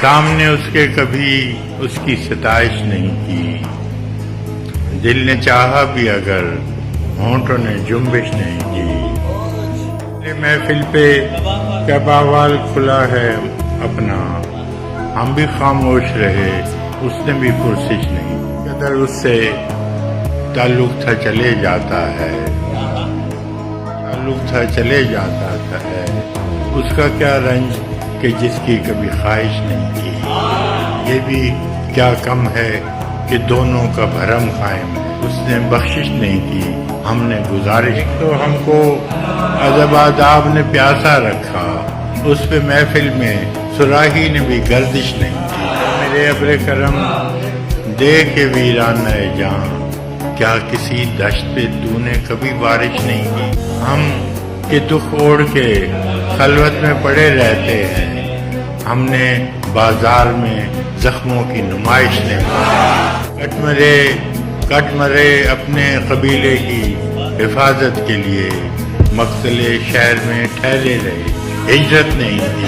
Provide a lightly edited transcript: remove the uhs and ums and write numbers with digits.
سامنے اس کے کبھی اس کی ستائش نہیں کی، دل نے چاہا بھی اگر ہونٹوں نے جنبش نہیں کی۔ محفل پہ کیا بحوال کھلا ہے اپنا، ہم بھی خاموش رہے، اس نے بھی پرسش نہیں۔ قدر اس سے تعلق تھا چلے جاتا ہے، تعلق تھا چلے جاتا ہے، اس کا کیا رنج کہ جس کی کبھی خواہش نہیں کی۔ یہ بھی کیا کم ہے کہ دونوں کا بھرم قائم ہے، اس نے بخشش نہیں کی، ہم نے گزارش۔ تو ہم کو ادب آداب نے پیاسا رکھا، اس پہ محفل میں صراحی نے بھی گردش نہیں کی۔ میرے ابر کرم دے کے ویران ہے جان، کیا کسی دشت پہ تو نے کبھی بارش نہیں کی۔ ہم کہ دکھ اوڑھ کے خلوت میں پڑے رہتے ہیں، ہم نے بازار میں زخموں کی نمائش نہیں کی۔ کٹ مرے اپنے قبیلے کی حفاظت کے لیے، مقتل شہر میں ٹھہرے رہے، ہجرت نہیں کی۔